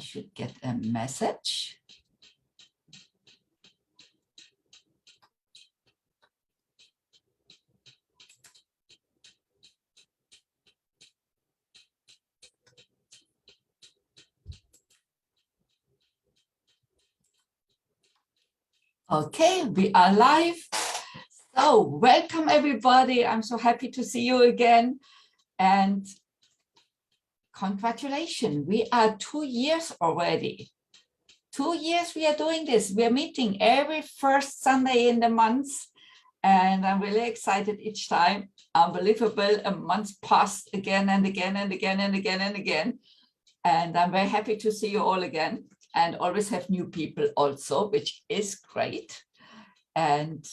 should get a message. Okay, we are live. So welcome everybody. I'm so happy to see you again. And congratulations, we are 2 years already. 2 years we are doing this. We are meeting every first Sunday in the month. And I'm really excited each time. Unbelievable, a month passed again and again and again and again and again. And I'm very happy to see you all again and always have new people also, which is great. And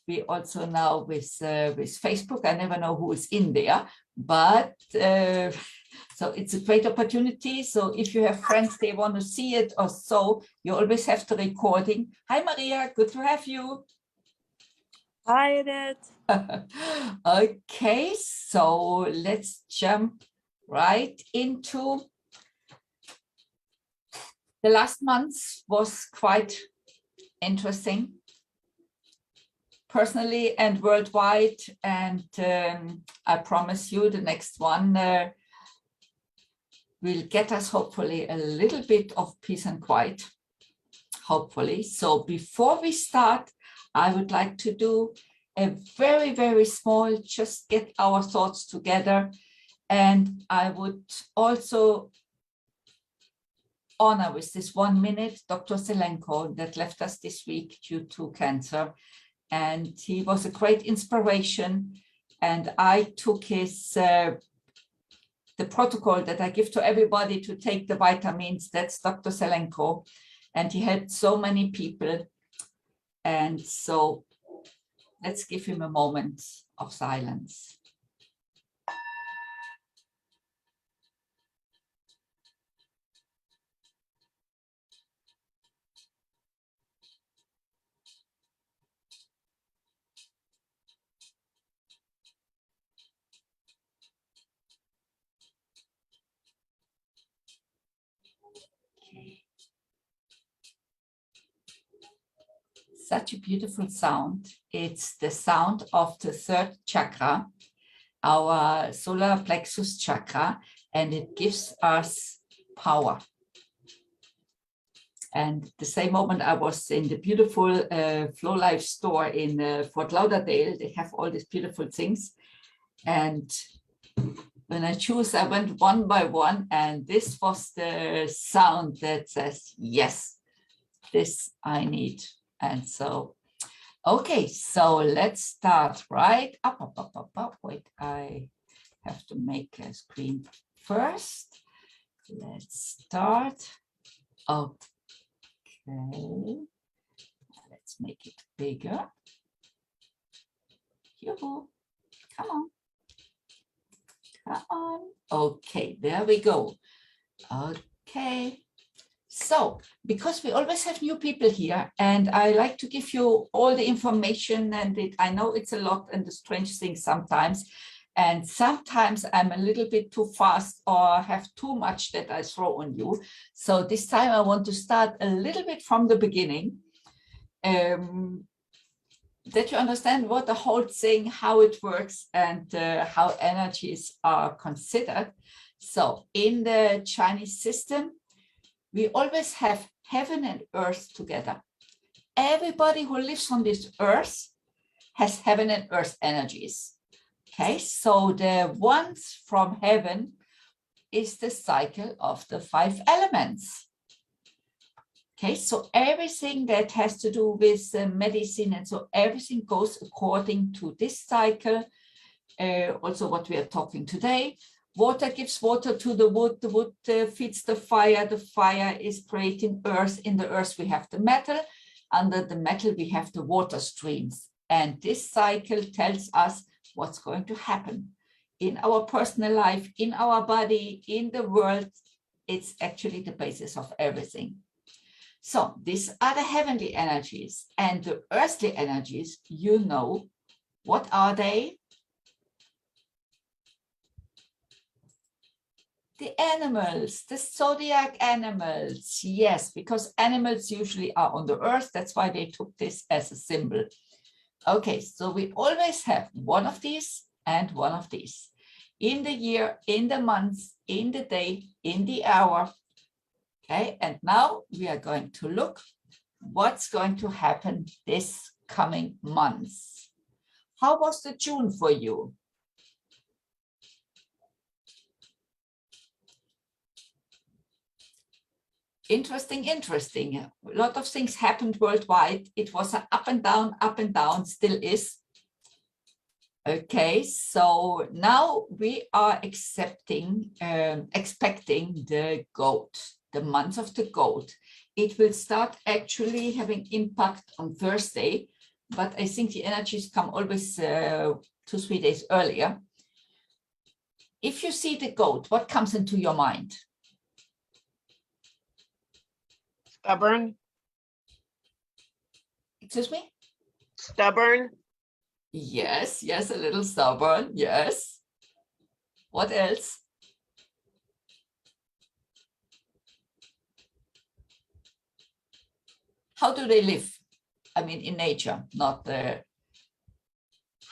we also now with Facebook, I never know who is in there, but so it's a great opportunity. So if you have friends, they want to see it or so, you always have the recording. Hi, Maria, good to have you. Hi, Edith. Okay, so let's jump right into the last month was quite interesting, personally and worldwide. And I promise you the next one will get us hopefully a little bit of peace and quiet, hopefully. So before we start, I would like to do a very, very small, just get our thoughts together. And I would also honor with this 1 minute Dr. Zelenko that left us this week due to cancer. And he was a great inspiration. And I took his, the protocol that I give to everybody to take the vitamins, that's Dr. Zelenko. And he helped so many people. And so let's give him a moment of silence. Such a beautiful sound. It's the sound of the third chakra, our solar plexus chakra, and it gives us power. And the same moment I was in the beautiful Flow Life store in Fort Lauderdale, they have all these beautiful things. And when I choose, I went one by one, and this was the sound that says, yes, this I need. And so, okay, so let's start right up. Wait, I have to make a screen first. Let's start. Okay, let's make it bigger. Yoo-hoo. Come on. Come on. Okay, there we go. Okay. So, because we always have new people here, and I like to give you all the information, and I know it's a lot and the strange things sometimes, and sometimes I'm a little bit too fast or have too much that I throw on you. So this time I want to start a little bit from the beginning, that you understand what the whole thing, how it works, and how energies are considered. So in the Chinese system, we always have heaven and earth together. Everybody who lives on this earth has heaven and earth energies. Okay, so the ones from heaven is the cycle of the 5 elements. Okay, so everything that has to do with medicine, and so everything goes according to this cycle. Also what we are talking today. Water gives water to the wood feeds the fire is creating earth, in the earth we have the metal, under the metal we have the water streams. And this cycle tells us what's going to happen in our personal life, in our body, in the world. It's actually the basis of everything. So these are the heavenly energies, and the earthly energies, you know, what are they? the animals, the zodiac animals. Yes, because animals usually are on the earth. That's why they took this as a symbol. Okay, so we always have one of these and one of these. In the year, in the months, in the day, in the hour. Okay, and now we are going to look what's going to happen this coming months. How was the June for you? Interesting. A lot of things happened worldwide. It was an up and down, still is. Okay, so now we are expecting the goat, the month of the goat. It will start actually having impact on Thursday, but I think the energies come always 2-3 days earlier. If you see the goat, what comes into your mind? Stubborn. Excuse me? Stubborn. Yes, a little stubborn, yes. What else? How do they live? I mean, in nature, not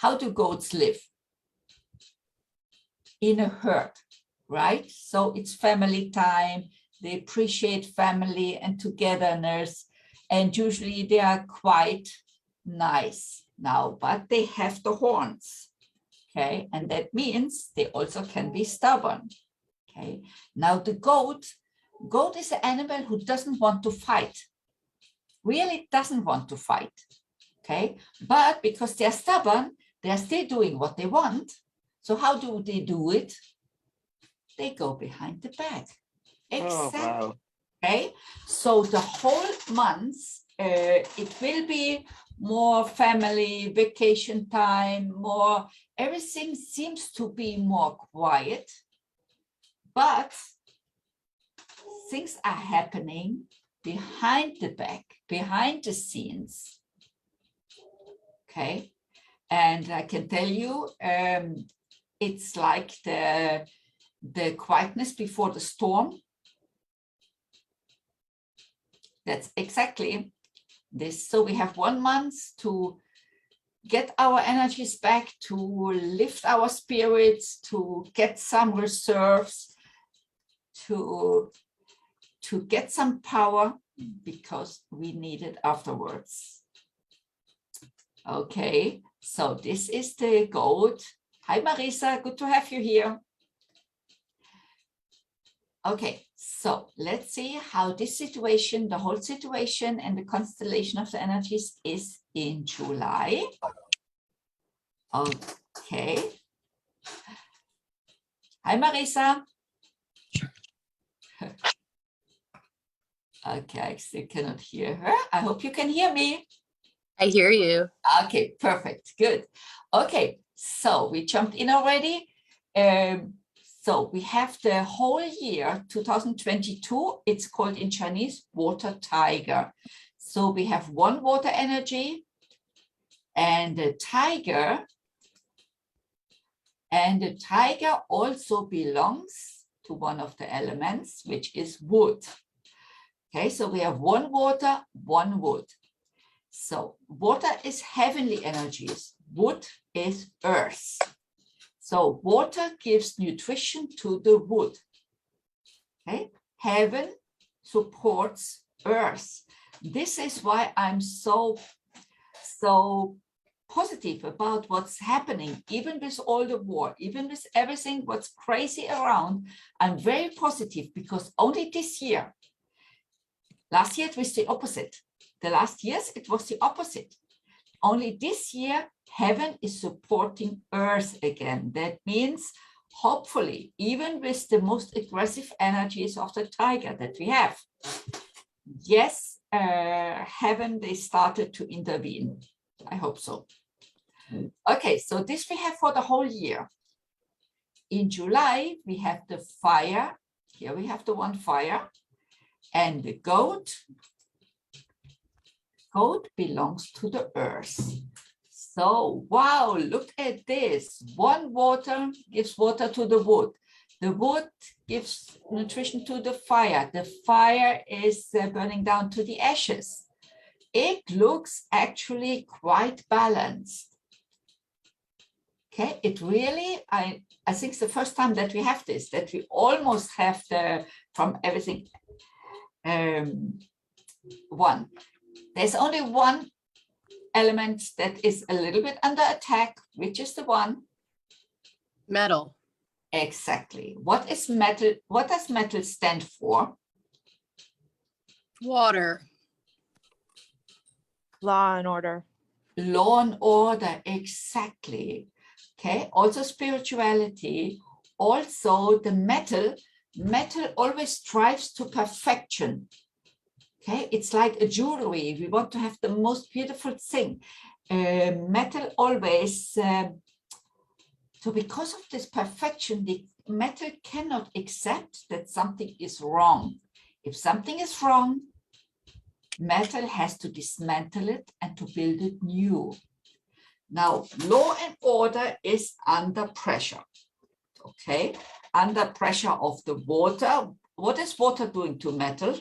how do goats live? In a herd, right? So it's family time. They appreciate family and togetherness. And usually they are quite nice now, but they have the horns. Okay, and that means they also can be stubborn. Okay, now the goat is an animal who doesn't want to fight. Really doesn't want to fight. Okay, but because they're stubborn, they're still doing what they want. So how do they do it? They go behind the back. Exactly. Oh, wow. Okay, so the whole month, it will be more family, vacation time, more, everything seems to be more quiet, but things are happening behind the back, behind the scenes. Okay, and I can tell you, it's like the quietness before the storm. That's exactly this. So we have 1 month to get our energies back, to lift our spirits, to get some reserves, to get some power, because we need it afterwards. Okay, so this is the goat. Hi, Marisa, good to have you here. Okay, so let's see how this situation, the whole situation and the constellation of the energies is in July. Okay. Hi, Marisa. Okay, I still cannot hear her. I hope you can hear me. I hear you. Okay, perfect, good. Okay, so we jumped in already. So we have the whole year 2022, it's called in Chinese water tiger. So we have one water energy and the tiger also belongs to one of the elements, which is wood. Okay, so we have one water, one wood. So water is heavenly energies, wood is earth. So water gives nutrition to the wood. Okay, heaven supports earth. This is why I'm so positive about what's happening, even with all the war, even with everything what's crazy around. I'm very positive because only this year, last year it was the opposite. The last years it was the opposite. Only this year, heaven is supporting earth again. That means, hopefully, even with the most aggressive energies of the tiger that we have, yes, heaven, they started to intervene. I hope so. Okay, so this we have for the whole year. In July, we have the fire. Here we have the one fire. And the goat. Goat belongs to the earth. So, wow, look at this. One water gives water to the wood. The wood gives nutrition to the fire. The fire is burning down to the ashes. It looks actually quite balanced. Okay, it really, I think it's the first time that we have this, that we almost have from everything one. There's only one element that is a little bit under attack, which is the one. Metal. Exactly. What is metal? What does metal stand for? Water. Law and order. Law and order, exactly. Okay, also spirituality, also the metal always strives to perfection. Okay, it's like a jewelry. We want to have the most beautiful thing. Metal always, so because of this perfection, the metal cannot accept that something is wrong. If something is wrong, metal has to dismantle it and to build it new. Now, law and order is under pressure. Okay, under pressure of the water. What is water doing to metal?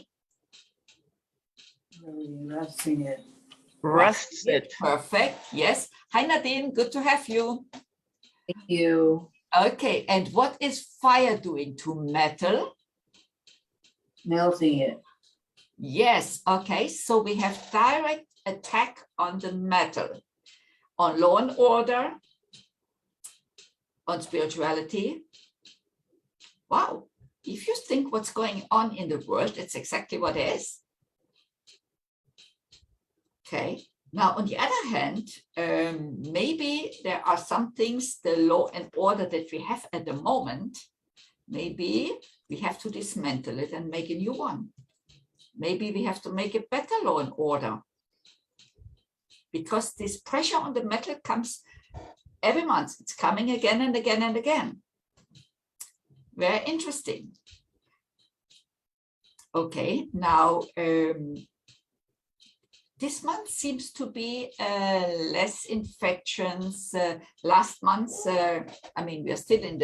Rusting it. Rusts it. Perfect. Yes. Hi, Nadine. Good to have you. Thank you. Okay. And what is fire doing to metal? Melting it. Yes. Okay. So we have direct attack on the metal, on law and order, on spirituality. Wow. If you think what's going on in the world, it's exactly what it is. Okay. Now, on the other hand, maybe there are some things, the law and order that we have at the moment, maybe we have to dismantle it and make a new one. Maybe we have to make a better law and order. Because this pressure on the metal comes every month. It's coming again and again and again. Very interesting. Okay, now, this month seems to be less infections. Last month, I mean, we are still in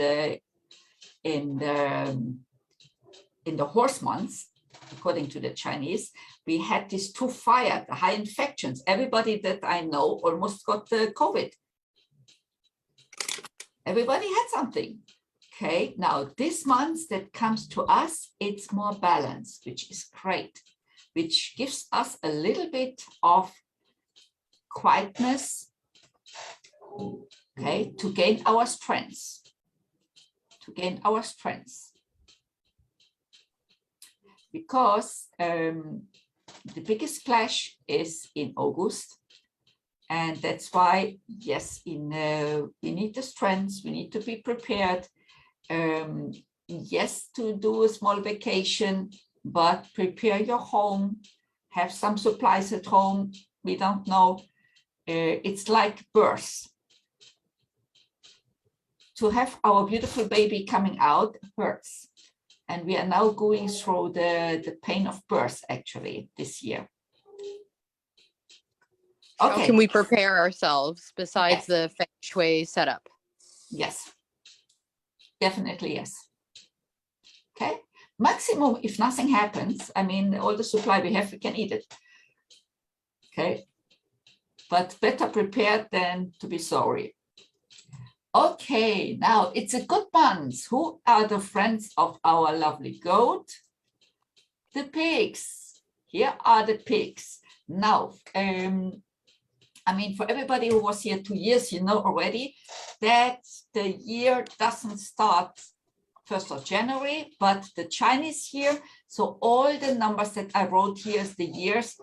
the horse months, according to the Chinese. We had these 2 fires, the high infections. Everybody that I know almost got the COVID. Everybody had something. Okay, now this month that comes to us, it's more balanced, which is great, which gives us a little bit of quietness, okay, to gain our strengths, Because the biggest clash is in August. And that's why, yes, we need the strengths, we need to be prepared. Yes, to do a small vacation, but prepare your home, have some supplies at home. We don't know. It's like birth. To have our beautiful baby coming out hurts. And we are now going through the pain of birth, actually, this year. How Okay. can we prepare ourselves besides Yes. the feng shui setup? Yes, definitely yes. Okay, maximum if nothing happens, I mean, all the supply we have, we can eat it. Okay, but better prepared than to be sorry. Okay, now it's a good month. Who are the friends of our lovely goat? The pigs. Here are the pigs. Now, I mean, for everybody who was here 2 years, you know already that the year doesn't start 1st of January, but the Chinese year. So all the numbers that I wrote here is the years,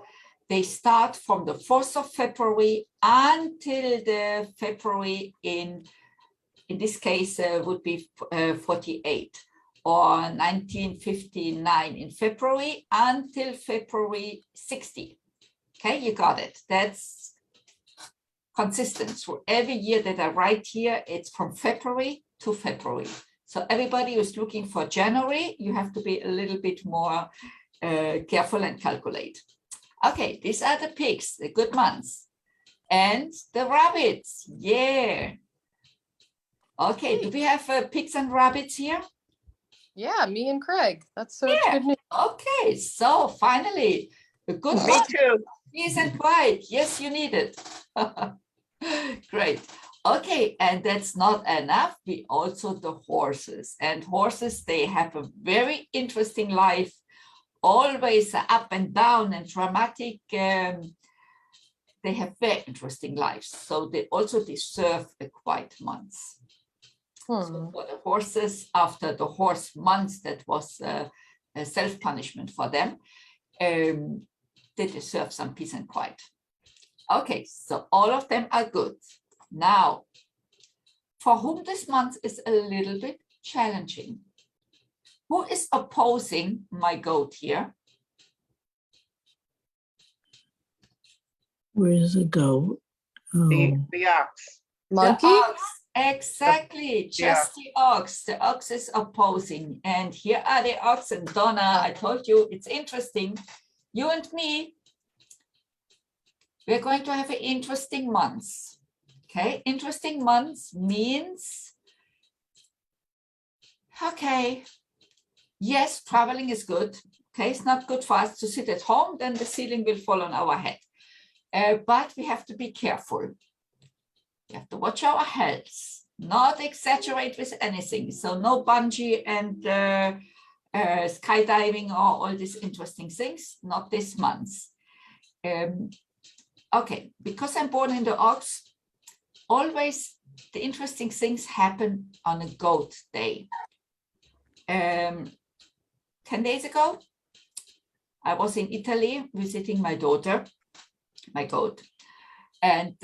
they start from the 4th of February until the February in this case would be 48 or 1959 in February until February 60. Okay, you got it. That's consistent. So every year that I write here, it's from February to February. So everybody who's looking for January, you have to be a little bit more careful and calculate. Okay, these are the pigs, the good months. And the rabbits, yeah. Okay, do we have pigs and rabbits here? Yeah, me and Craig. That's so Yeah. good news. Okay, so finally, a good Me one. too. Peace and quiet. Yes, you need it. Great. Okay, and that's not enough. We also the horses. And horses, they have a very interesting life, always up and down and dramatic. They have very interesting lives. So they also deserve a quiet month. So Hmm. for the horses, after the horse months, that was a self-punishment for them. They deserve some peace and quiet. Okay, so all of them are good. Now, for whom this month is a little bit challenging? Who is opposing my goat here? Where's the goat? The, Oh, the ox. Monkey? The ox, exactly, The just the ox. The ox is opposing. And here are the oxen. Donna, I told you, it's interesting. You and me, we're going to have an interesting month. Okay, interesting months means, okay, yes, traveling is good. Okay, it's not good for us to sit at home, then the ceiling will fall on our head. But we have to be careful. We have to watch our health, not exaggerate with anything. So no bungee and skydiving or all these interesting things, not this month. Okay, because I'm born in the ox, always the interesting things happen on a goat day. 10 days ago, I was in Italy visiting my daughter, my goat. And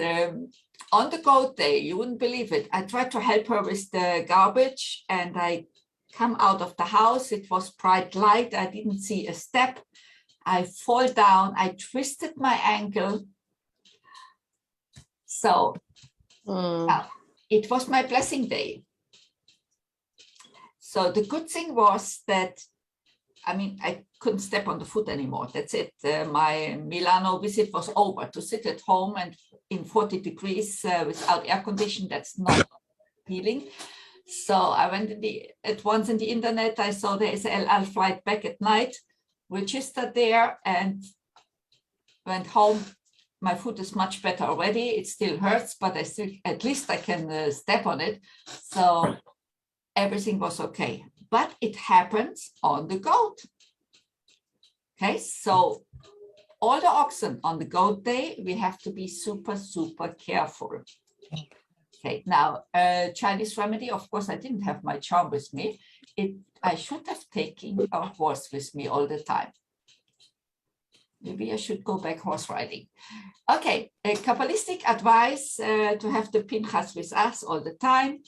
on the goat day, you wouldn't believe it, I tried to help her with the garbage and I come out of the house. It was bright light. I didn't see a step. I fall down. I twisted my ankle. So it was my blessing day. So the good thing was that, I mean, I couldn't step on the foot anymore. That's it. My Milano visit was over. To sit at home and in 40 degrees without air conditioning, that's not healing. So I went at once in the internet. I saw there is an El Al flight back at night, registered there and went home. My foot is much better already. It still hurts, but I still, at least I can step on it. So everything was okay. But it happens on the goat. Okay, so all the oxen on the goat day, we have to be super, super careful. Okay, now Chinese remedy, of course, I didn't have my charm with me. I should have taken a horse with me all the time. Maybe I should go back horse riding. Okay, a Kabbalistic advice to have the Pinchas with us all the time.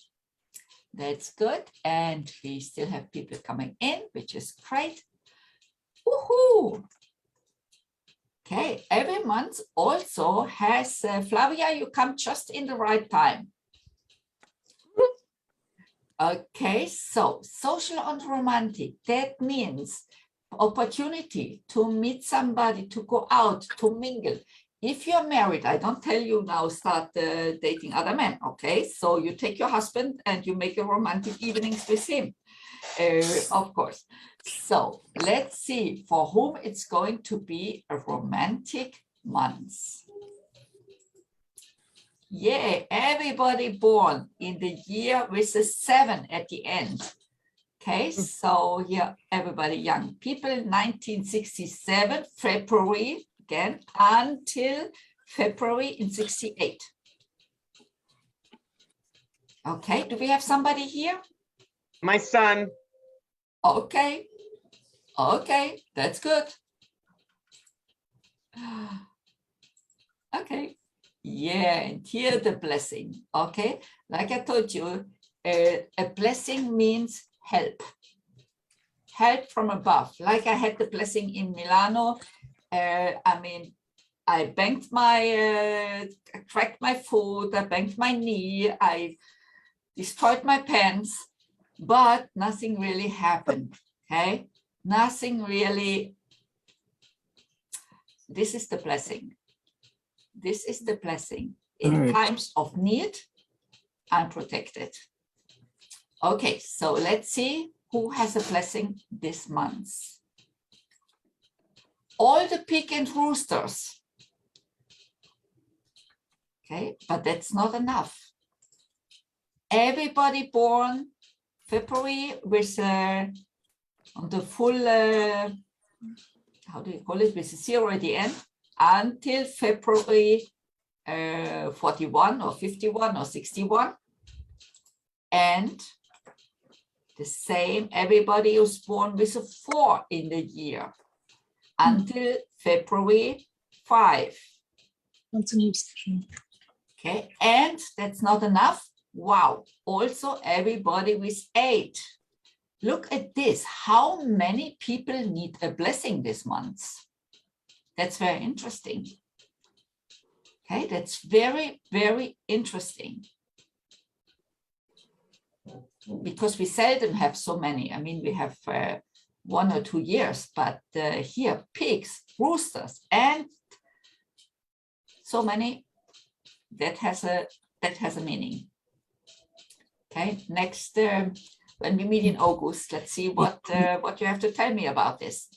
That's good. And we still have people coming in, which is great. Woohoo! Okay, every month also has, Flavia, you come just in the right time. Okay, so social and romantic, that means opportunity to meet somebody, to go out, to mingle. If you're married, I don't tell you now start dating other men, okay? So you take your husband and you make a romantic evenings with him, of course. So let's see for whom it's going to be a romantic month. Yeah, everybody born in the year with a 7 at the end. Okay, so here, everybody, young people, 1967, February, again, until February in 68. Okay, do we have somebody here? My son. Okay, okay, that's good. Okay, yeah, and here the blessing, okay? Like I told you, a blessing means help. Help from above. Like I had the blessing in Milano. I mean, I banged my, cracked my foot, I banged my knee, I destroyed my pants, but nothing really happened, okay? Nothing really. This is the blessing. This is the blessing. In times of need, I'm protected. Okay, so let's see who has a blessing this month? All the pig and roosters. Okay, but that's not enough. Everybody born February with on the full, how do you call it, with a 0 at the end, until February 41 or 51 or 61. And the same, everybody who's born with a 4 in the year until February 5. Okay, and that's not enough. Wow, also everybody with 8. Look at this, how many people need a blessing this month? That's very interesting. Okay, that's very, very interesting. Because we seldom have so many. I mean, we have 1 or 2 years, but here, pigs, roosters, and so many, that has a meaning. Okay, next, when we meet in August, let's see what you have to tell me about this.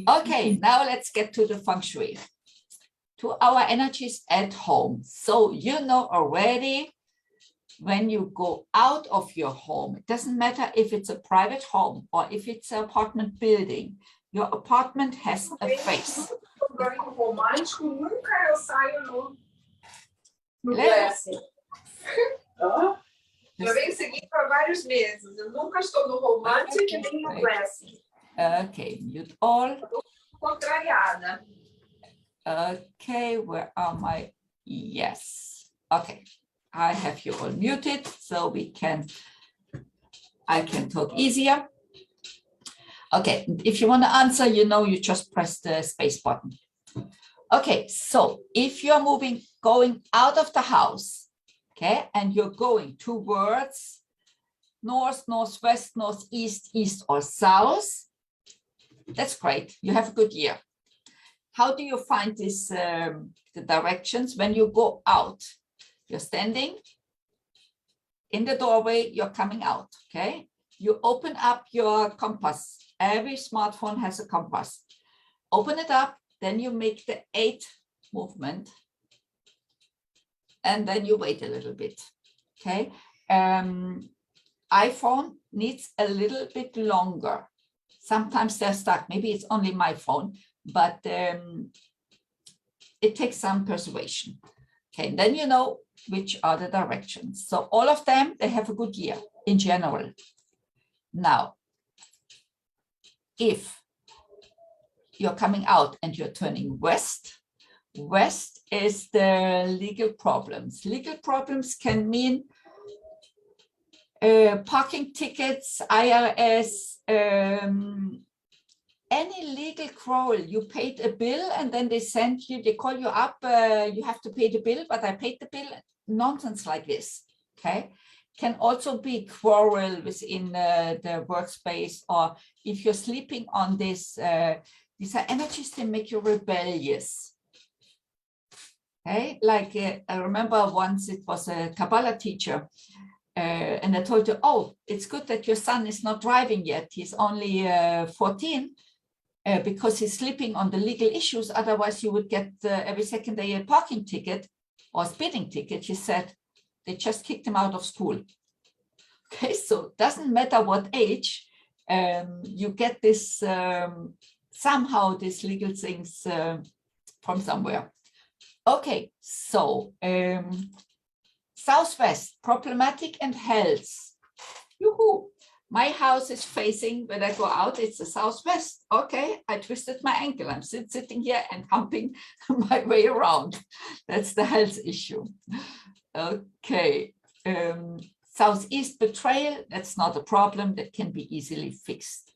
Okay, now let's get to the feng shui, to our energies at home. So you know already, when you go out of your home, it doesn't matter if it's a private home or if it's an apartment building, your apartment has a face. Romântico, nunca eu saio no Lembra? Blessing. Já venho seguindo há vários meses. Eu nunca estou no Romantic nem no Blessing. Okay, mute all. Contrariada. Okay, where are my, yes. Okay, I have you all muted so I can talk easier. Okay, if you want to answer, you know, you just press the space button. Okay, so if you're going out of the house, okay, and you're going towards north, northwest, northeast, east, or south, that's great. You have a good year. How do you find this, the directions when you go out? You're standing in the doorway, you're coming out, okay? You open up your compass. Every smartphone has a compass. Open it up, then you make the 8 movement, and then you wait a little bit, okay? iPhone needs a little bit longer. Sometimes they're stuck. Maybe it's only my phone, but it takes some persuasion. Okay, then you know which are the directions. So all of them, they have a good year in general. Now, if you're coming out and you're turning west, west is the legal problems. Legal problems can mean parking tickets, IRS, any legal quarrel. You paid a bill and then they call you up, you have to pay the bill, but I paid the bill, nonsense like this, okay? Can also be quarrel within the workspace, or if you're sleeping on this, these are energies that make you rebellious. Okay, like I remember once it was a Kabbalah teacher, and I told her, oh, it's good that your son is not driving yet. He's only 14 because he's sleeping on the legal issues. Otherwise, you would get every second day a parking ticket or speeding ticket. She said they just kicked him out of school. Okay, so it doesn't matter what age, you get this somehow these legal things from somewhere. Okay, so southwest, problematic and health. Yoo-hoo. My house is facing, when I go out, it's the southwest. Okay, I twisted my ankle. I'm sitting here and humping my way around. That's the health issue. Okay, southeast betrayal, that's not a problem. That can be easily fixed.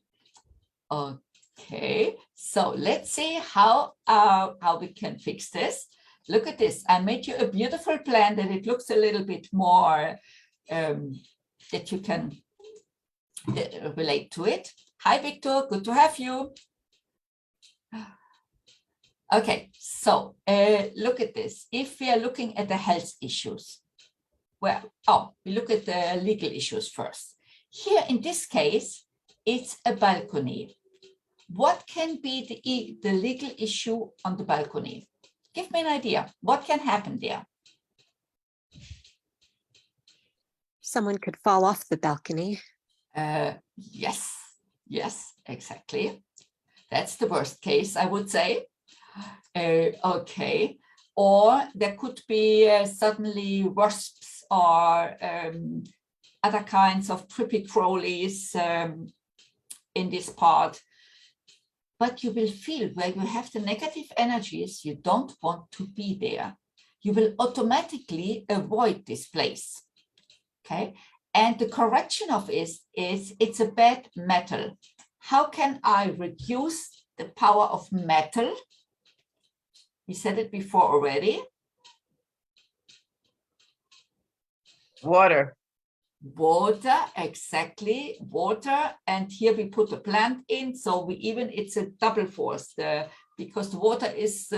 Okay, so let's see how we can fix this. Look at this. I made you a beautiful plan that it looks a little bit more that you can relate to it. Hi, Victor. Good to have you. Okay, so look at this. If we are looking at the health issues, well, we look at the legal issues first. Here in this case, it's a balcony. What can be the legal issue on the balcony? Give me an idea. What can happen there? Someone could fall off the balcony. Yes, exactly. That's the worst case, I would say. Okay. Or there could be suddenly wasps or other kinds of creepy crawlies in this part. But you will feel where you have the negative energies, you don't want to be there. You will automatically avoid this place. Okay. And the correction of it is it's a bad metal. How can I reduce the power of metal? We said it before already. Water. Water, exactly, water. And here we put a plant in, so it's a double force because the water is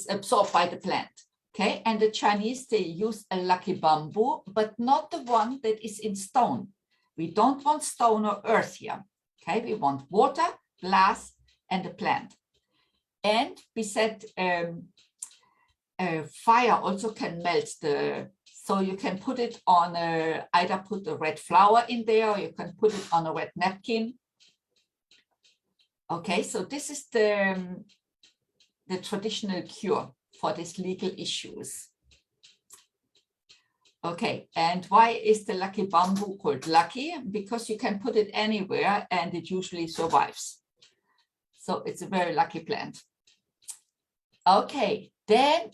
absorbed by the plant. Okay, and the Chinese, they use a lucky bamboo, but not the one that is in stone. We don't want stone or earth here. Okay, we want water, glass, and a plant. And we said fire also can melt so you can put it on either put a red flower in there, or you can put it on a red napkin. Okay, so this is the traditional cure for these legal issues. Okay, and why is the lucky bamboo called lucky? Because you can put it anywhere and it usually survives. So it's a very lucky plant. Okay, then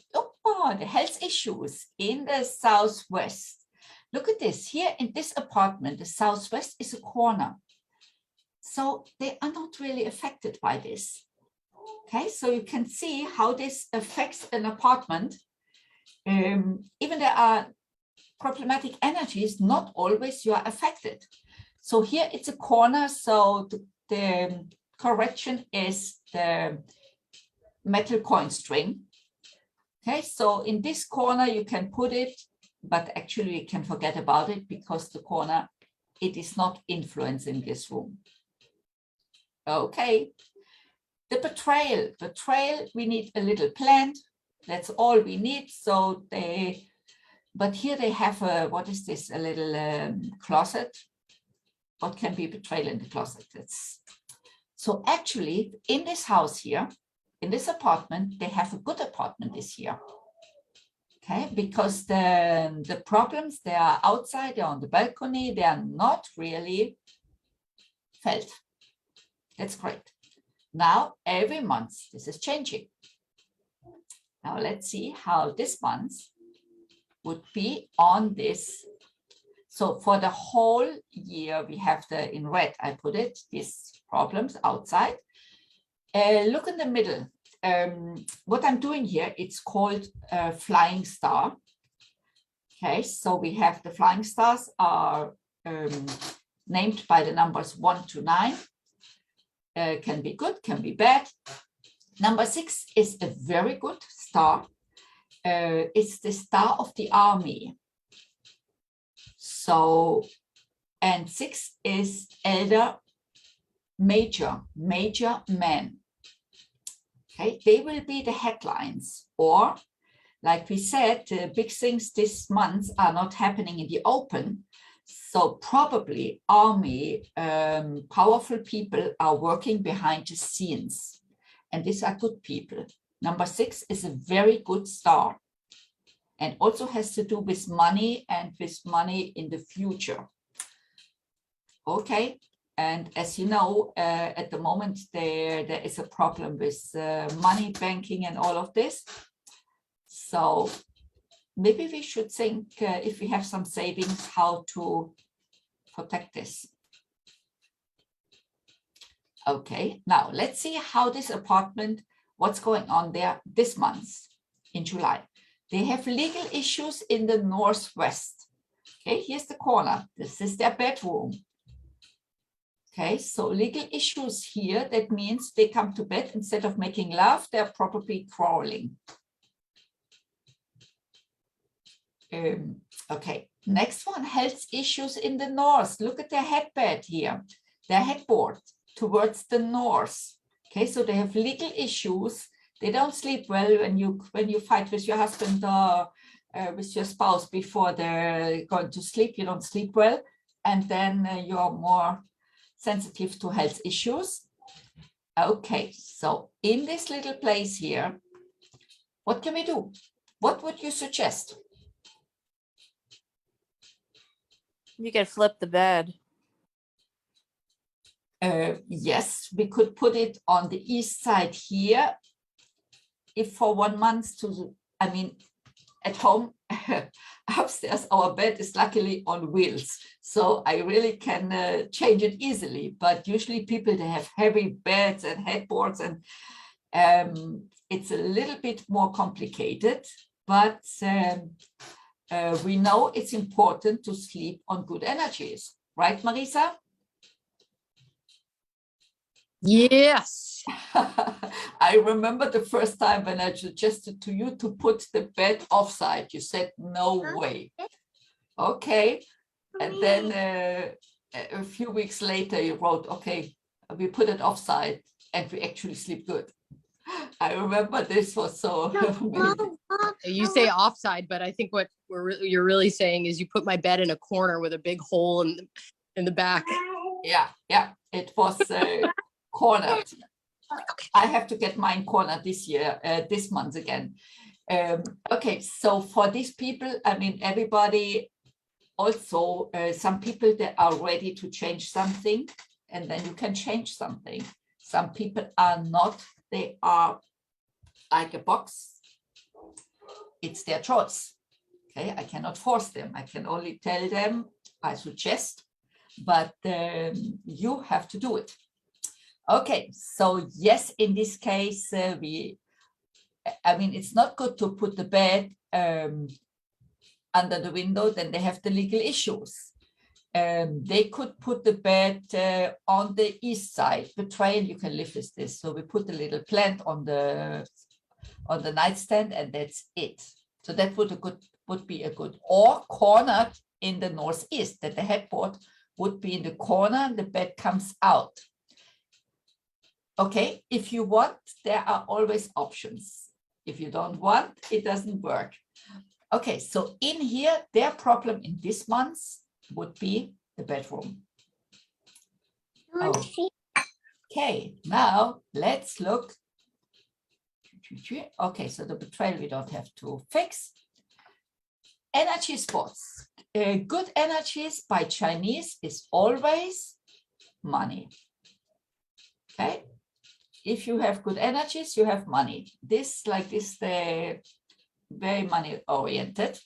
the health issues in the southwest. Look at this, here in this apartment, the southwest is a corner. So they are not really affected by this. Okay, so you can see how this affects an apartment. Even there are problematic energies, not always you are affected. So here it's a corner, so the correction is the metal coin string. Okay, so in this corner you can put it, but actually you can forget about it because the corner, it is not influencing this room. Okay. The betrayal, we need a little plant. That's all we need. So but here they have a, what is this? A little closet. What can be betrayal in the closet? So actually in this house here, in this apartment, they have a good apartment this year. Okay, because the problems, they are outside, they're on the balcony, they are not really felt. That's great. Now, every month, this is changing. Now, let's see how this month would be on this. So for the whole year, we have in red, I put it, these problems outside. Look in the middle. What I'm doing here, it's called flying star. Okay, so we have the flying stars are named by the numbers 1 to 9. Can be good, can be bad. Number 6 is a very good star. It's the star of the army. So, and 6 is elder, major man. Okay, they will be the headlines, or like we said, big things this month are not happening in the open. So probably army, powerful people are working behind the scenes, and these are good people. Number 6 is a very good star, and also has to do with money and with money in the future. Okay, and as you know, at the moment there is a problem with money, banking, and all of this. So maybe we should think if we have some savings, how to protect this. Okay, now let's see how this apartment, what's going on there this month in July. They have legal issues in the northwest. Okay, here's the corner. This is their bedroom. Okay, so legal issues here, that means they come to bed, instead of making love, they're probably quarreling. Okay, next one, health issues in the north. Look at their headbed here, their headboard towards the north. Okay, so they have legal issues. They don't sleep well when you fight with your husband or with your spouse before they're going to sleep. You don't sleep well, and then you're more sensitive to health issues. Okay, so in this little place here, what can we do? What would you suggest? You could flip the bed. Yes, we could put it on the east side here. If for 1 month I mean, at home, upstairs, our bed is luckily on wheels. So I really can change it easily. But usually people, they have heavy beds and headboards, and it's a little bit more complicated. But we know it's important to sleep on good energies. Right, Marisa? Yes. I remember the first time when I suggested to you to put the bed offside. You said, no way. Okay. And then a few weeks later, you wrote, okay, we put it offside and we actually sleep good. I remember this was so amazing. You say offside, but I think what you're really saying is you put my bed in a corner with a big hole in the back. Yeah, it was cornered. I have to get mine cornered this year, this month again. Okay, so for these people, I mean, everybody, also some people that are ready to change something, and then you can change something. Some people are not, they are like a box. It's their choice. Okay, I cannot force them. I can only tell them, I suggest, but you have to do it. Okay, so yes, in this case, I mean, it's not good to put the bed under the window, then they have the legal issues. They could put the bed on the east side. Betrayal, you can live with this. So we put a little plant on the nightstand, and that's it. So that would be a good, or cornered in the northeast, that the headboard would be in the corner and the bed comes out. Okay, if you want, there are always options. If you don't want, it doesn't work. Okay, so in here, their problem in this month would be the bedroom. Okay, now let's look. Okay, so the betrayal we don't have to fix. Energy spots. Good energies by Chinese is always money. Okay. If you have good energies, you have money. This, like this, they're very money oriented.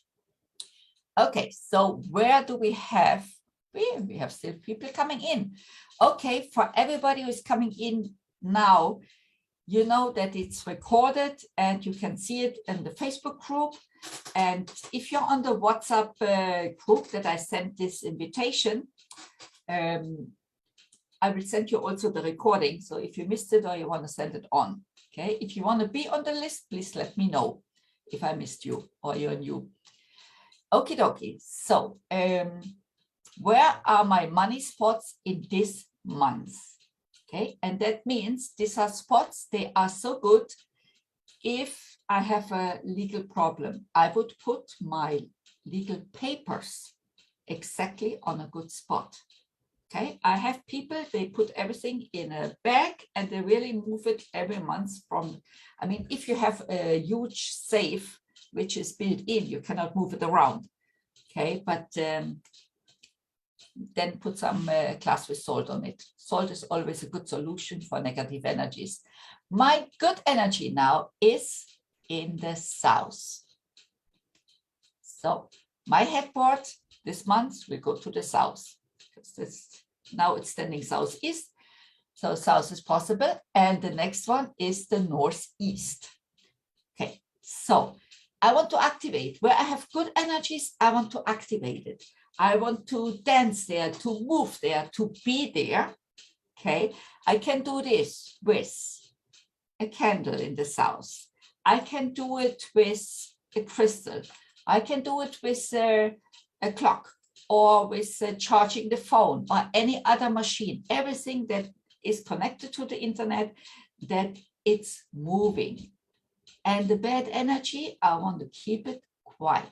Okay, so where do we have? We have still people coming in. Okay, for everybody who is coming in now, you know that it's recorded and you can see it in the Facebook group. And if you're on the WhatsApp group that I sent this invitation, I will send you also the recording. So if you missed it or you want to send it on, okay? If you want to be on the list, please let me know if I missed you or you're new. Okie dokie. So where are my money spots in this month? Okay, and that means these are spots, they are so good. If I have a legal problem, I would put my legal papers exactly on a good spot. Okay, I have people, they put everything in a bag and they really move it every month from, I mean, if you have a huge safe, which is built in, you cannot move it around. Okay, but then put some glass with salt on it. Salt is always a good solution for negative energies. My good energy now is in the south. So my headboard this month will go to the south. Now it's standing southeast, so south is possible. And the next one is the northeast. Okay, so I want to activate where I have good energies. I want to activate it. I want to dance there, to move there, to be there. Okay, I can do this with a candle in the south. I can do it with a crystal. I can do it with a clock or with charging the phone or any other machine, everything that is connected to the internet, that it's moving. And the bad energy, I want to keep it quiet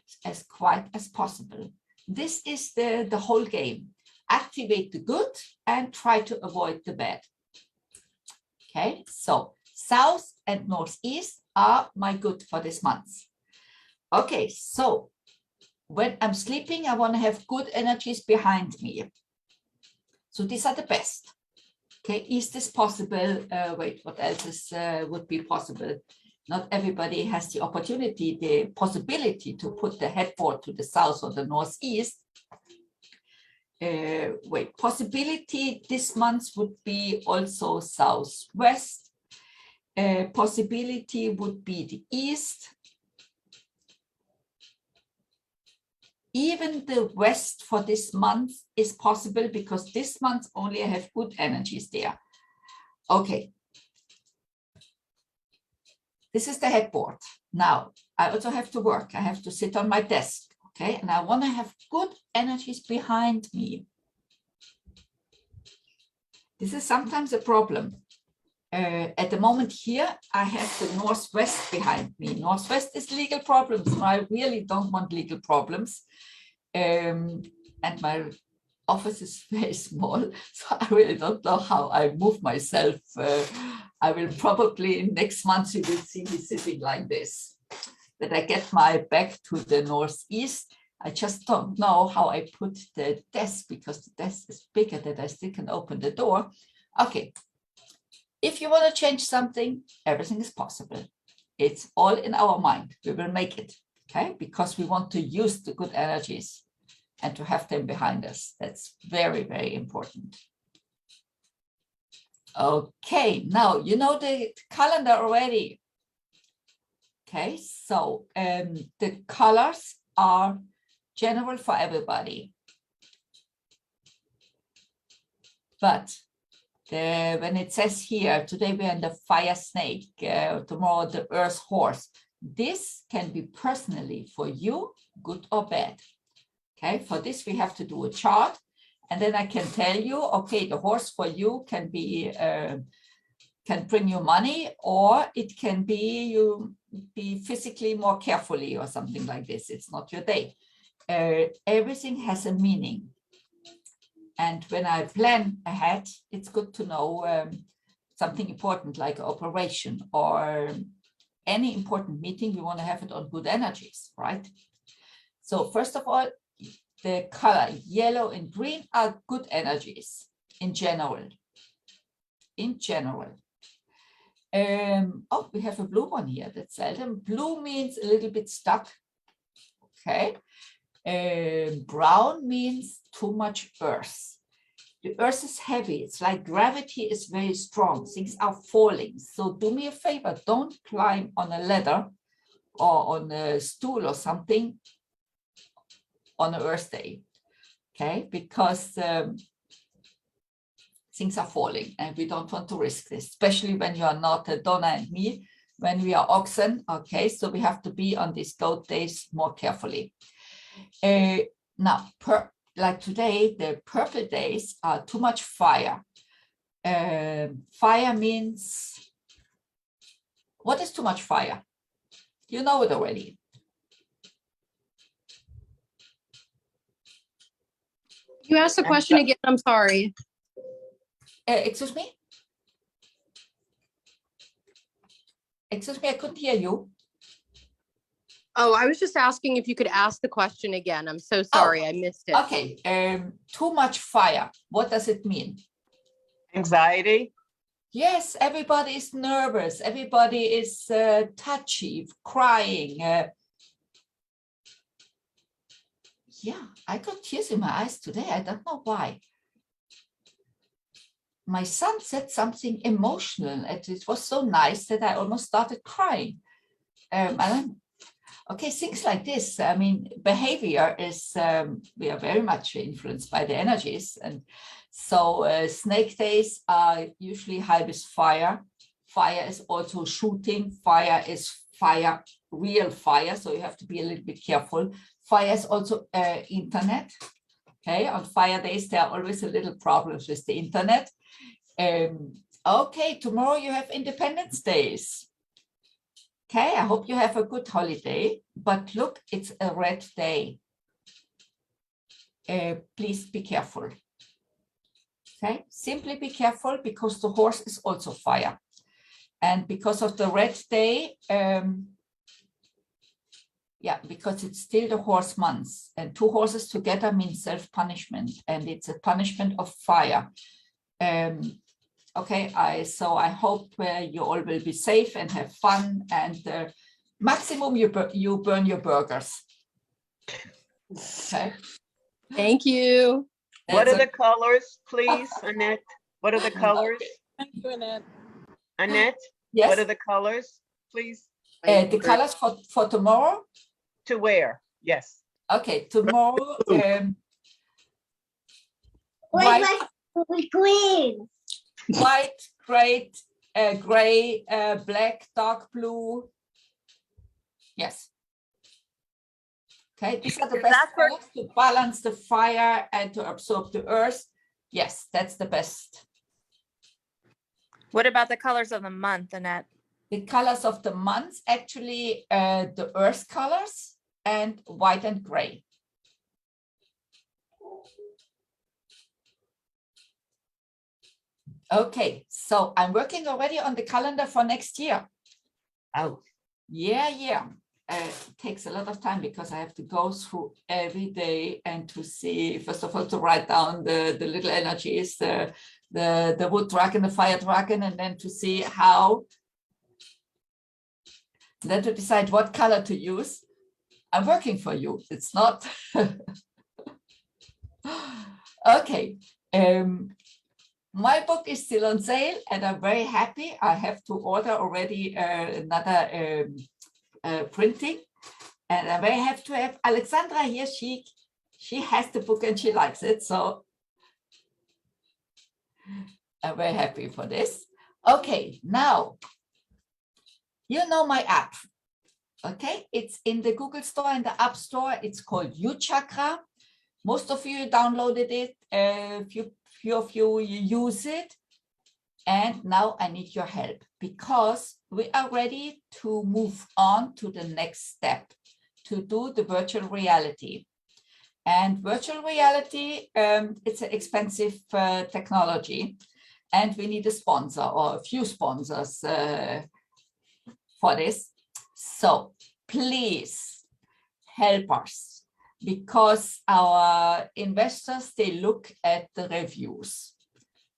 as possible. This is the whole game. Activate the good and try to avoid the bad. Okay, so south and northeast are my good for this month. Okay, so when I'm sleeping, I want to have good energies behind me. So these are the best. Okay, east is possible. Wait, what else is would be possible? Not everybody has the opportunity, the possibility to put the headboard to the south or the northeast. Wait, possibility this month would be also southwest. Possibility would be the east. Even the west for this month is possible because this month only I have good energies there. Okay. This is the headboard. Now, I also have to work. I have to sit on my desk. Okay, and I want to have good energies behind me. This is sometimes a problem. At the moment here, I have the northwest behind me. Northwest is legal problems. And I really don't want legal problems. And my office is very small, so I really don't know how I move myself. I will probably next month you will see me sitting like this. That I get my back to the northeast. I just don't know how I put the desk because the desk is bigger that I still can open the door. Okay. If you want to change something, everything is possible. It's all in our mind. We will make it, okay? Because we want to use the good energies and to have them behind us. That's very, very important. Okay, now you know the calendar already. Okay, so the colors are general for everybody. But when it says here, today we're in the fire snake, tomorrow the earth horse, this can be personally for you, good or bad. Okay, for this we have to do a chart. And then I can tell you, okay, the horse for you can be, can bring you money, or it can be you be physically more carefully or something like this. It's not your day. Everything has a meaning. And when I plan ahead, it's good to know something important like operation or any important meeting. We want to have it on good energies, right? So first of all, the color yellow and green are good energies in general. In general. Oh, we have a blue one here. That's seldom. Blue means a little bit stuck. Okay. Brown means too much earth. The earth is heavy. It's like gravity is very strong. Things are falling. So do me a favor. Don't climb on a ladder or on a stool or something on an Earth Day. Okay, because things are falling and we don't want to risk this, especially when you are not Donna and me, when we are oxen. Okay, so we have to be on these goat days more carefully. Now, like today, the purple days are too much fire. Fire means, what is too much fire? You know it already. You asked the question again. I'm sorry. Excuse me? Excuse me, I couldn't hear you. Oh, I was just asking if you could ask the question again. I'm so sorry. I missed it. Okay, too much fire. What does it mean? Anxiety. Yes, everybody is nervous. Everybody is touchy, crying. Yeah, I got tears in my eyes today. I don't know why. My son said something emotional. It was so nice that I almost started crying. Okay, things like this. I mean, behavior is, we are very much influenced by the energies. And so snake days are usually high with fire. Fire is also shooting. Fire is fire real fire, so you have to be a little bit careful. Fire is also internet. Okay, on fire days, there are always a little problems with the internet. Okay, tomorrow you have Independence Days. Okay, I hope you have a good holiday, but look, it's a red day. Please be careful. Okay, simply be careful because the horse is also fire. And because of the red day, yeah, because it's still the horse month, and 2 horses together means self-punishment, and it's a punishment of fire. Okay, so I hope you all will be safe and have fun, and maximum you burn your burgers. Okay. Thank you. What are That's the colors, please, Annette? What are the colors? Thank you, Annette. Annette, yes, what are the colors, please? the colors for tomorrow. To wear, yes. Okay, tomorrow. Where's White, my green? white, gray, black, dark blue. Yes. Okay, these are the Is best that for- colors to balance the fire and to absorb the earth. Yes, that's the best. What about the colors of the month, Annette? The colors of the months, actually, the earth colors and white and gray. Okay, so I'm working already on the calendar for next year. Oh. Yeah. It takes a lot of time because I have to go through every day and to see, first of all, to write down the little energies, the wood dragon, the fire dragon, and then to see how, then to decide what color to use. I'm working for you. It's not. Okay. My book is still on sale and I'm very happy. I have to order already another printing, and I'm very happy to have Alexandra here. She has the book and she likes it, so I'm very happy for this. Okay, now you know my app. Okay, it's in the Google Store and the App Store. It's called UChakra. Most of you downloaded it. Few of you use it. And now I need your help because we are ready to move on to the next step, to do the virtual reality. And virtual reality, it's an expensive technology, and we need a sponsor or a few sponsors for this. So please help us, because our investors, they look at the reviews.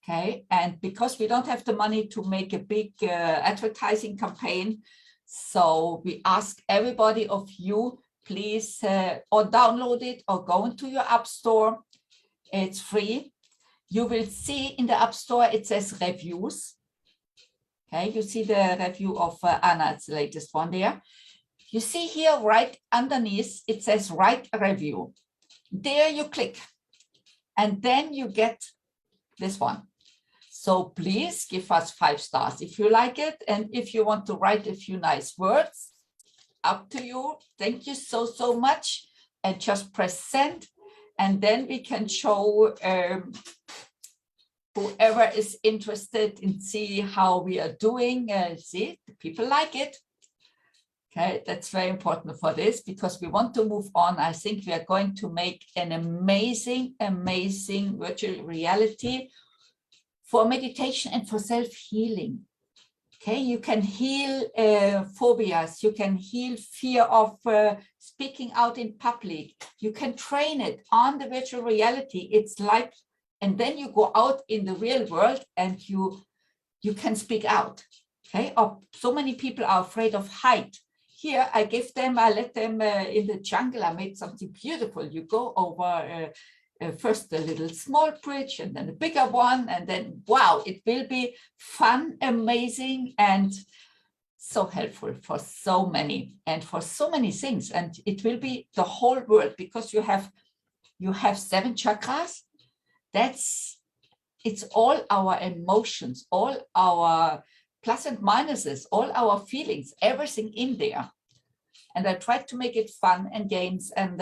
Okay, and because we don't have the money to make a big advertising campaign, so we ask everybody of you, please or download it or go into your App Store. It's free. You will see in the App Store, it says reviews. Okay, you see the review of Anna, it's the latest one there. You see here right underneath, it says write a review. There you click, and then you get this one. So please give us 5 stars if you like it. And if you want to write a few nice words, up to you. Thank you so much. And just press send. And then we can show whoever is interested in see how we are doing. See, people like it. Okay, that's very important for this because we want to move on. I think we are going to make an amazing virtual reality for meditation and for self-healing. Okay, you can heal phobias, you can heal fear of speaking out in public. You can train it on the virtual reality. It's like, and then you go out in the real world and you can speak out. Okay, or so many people are afraid of height. Here, I let them in the jungle. I made something beautiful. You go over first a little small bridge and then a bigger one. And then, wow, it will be fun, amazing, and so helpful for so many and for so many things. And it will be the whole world because you have 7 chakras. It's all our emotions, all our plus and minuses, all our feelings, everything in there. And I tried to make it fun and games, and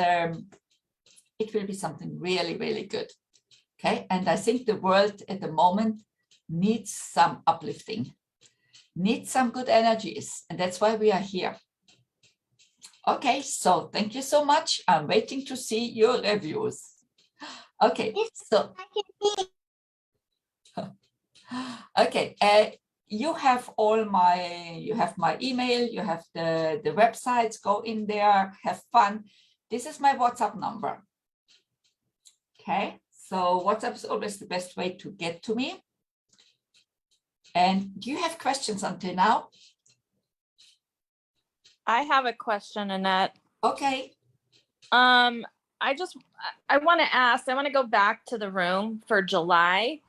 it will be something really, really good. Okay, and I think the world at the moment needs some uplifting, needs some good energies, and that's why we are here. Okay, so thank you so much. I'm waiting to see your reviews. Okay, so okay, you have my email, you have the websites, go in there, have fun. This is my WhatsApp number. Okay, so WhatsApp is always the best way to get to me. And do you have questions until now? I have a question, Annette. Okay, I want to ask, I want to go back to the room for July.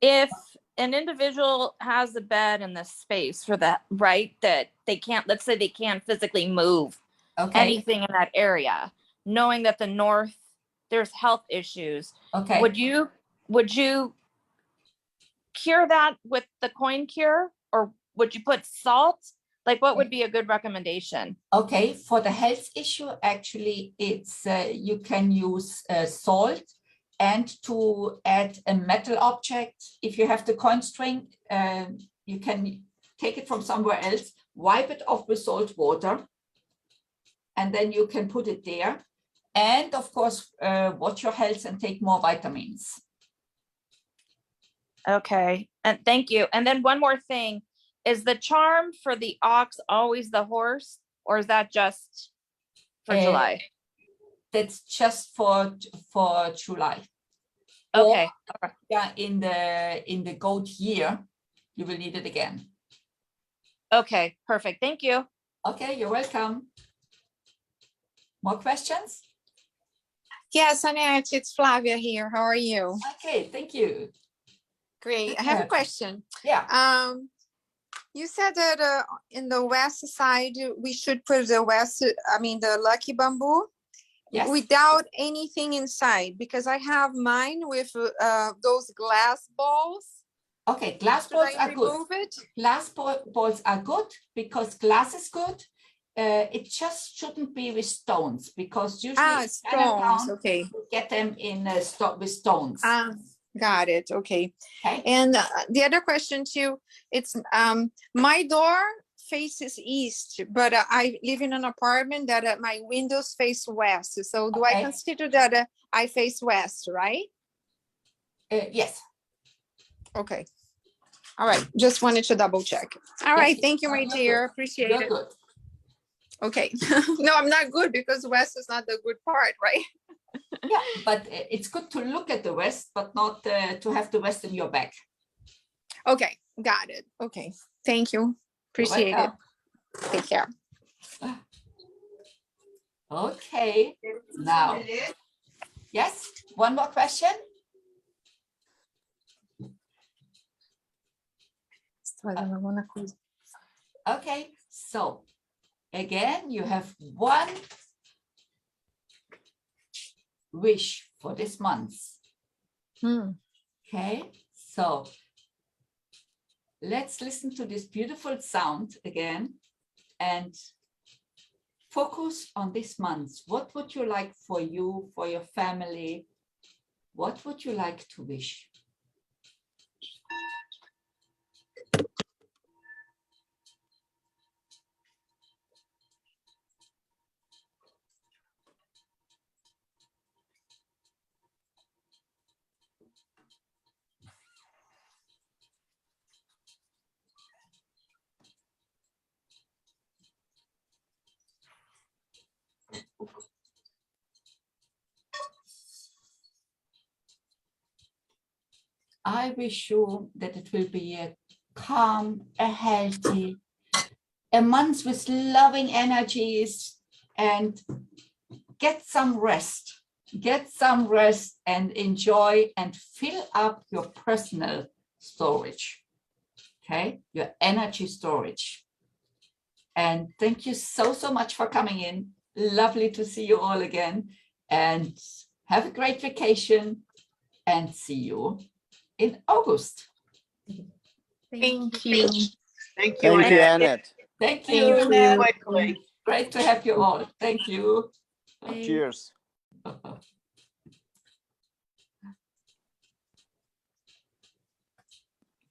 If an individual has a bed in this space for that, right, that they can't, let's say they can't physically move okay, anything in that area, knowing that the north, there's health issues, okay. would you cure that with the coin cure, or would you put salt? Like, what would be a good recommendation? Okay, for the health issue, actually, it's you can use salt, and to add a metal object. If you have the coin string, you can take it from somewhere else, wipe it off with salt water, and then you can put it there. And of course, watch your health and take more vitamins. Okay, and thank you. And then one more thing, is the charm for the ox always the horse, or is that just for July? That's just for July. Okay, Or, yeah, in the goat year, you will need it again. okay, perfect. Thank you. Okay, you're welcome. More questions? Yes, Annette, it's Flavia here. How are you? Okay, thank you. Great. I have a Yeah. question. Yeah. You said that in the west side, we should put the lucky bamboo Yes. without anything inside, because I have mine with those glass balls. Okay, glass Should balls I are good. remove it? Glass balls are good because glass is good. It just shouldn't be with stones, because usually in Stones. Chinatown, Okay. you get them in with stones. Got it. Okay. Okay. And the other question too, it's my door faces east, but I live in an apartment that my windows face west. So do I Okay. consider that I face west, right? Yes. Okay. All right. Just wanted to double check. All Yes, right. Thank you, my you're dear. good. Appreciate You're it. good. Okay. No, I'm not good because west is not the good part, right? Yeah, but it's good to look at the west, but not to have the west in your back. Okay. Got it. Okay. Thank you. You're Appreciate it. welcome. Take care. Okay. Now, yes, one more question. Okay, so again, you have one wish for this month. Okay, so let's listen to this beautiful sound again and focus on this month. What would you like for you, for your family? What would you like to wish? I wish you that it will be a calm, a healthy, a month with loving energies, and get some rest. Get some rest and enjoy and fill up your personal storage. Okay, your energy storage. And thank you so much for coming in. Lovely to see you all again, and have a great vacation, and see you in August. Thank you. Thank you. Thank you, Annette. Annette. Thank See you. you quickly. Great to have you all. Thank you. Cheers.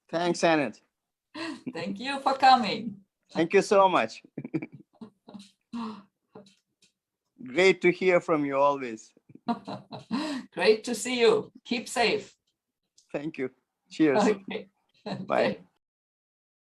Thanks, Annette. Thank you for coming. Thank you so much. Great to hear from you always. Great to see you. Keep safe. Thank you. Cheers. Okay. Bye. Okay.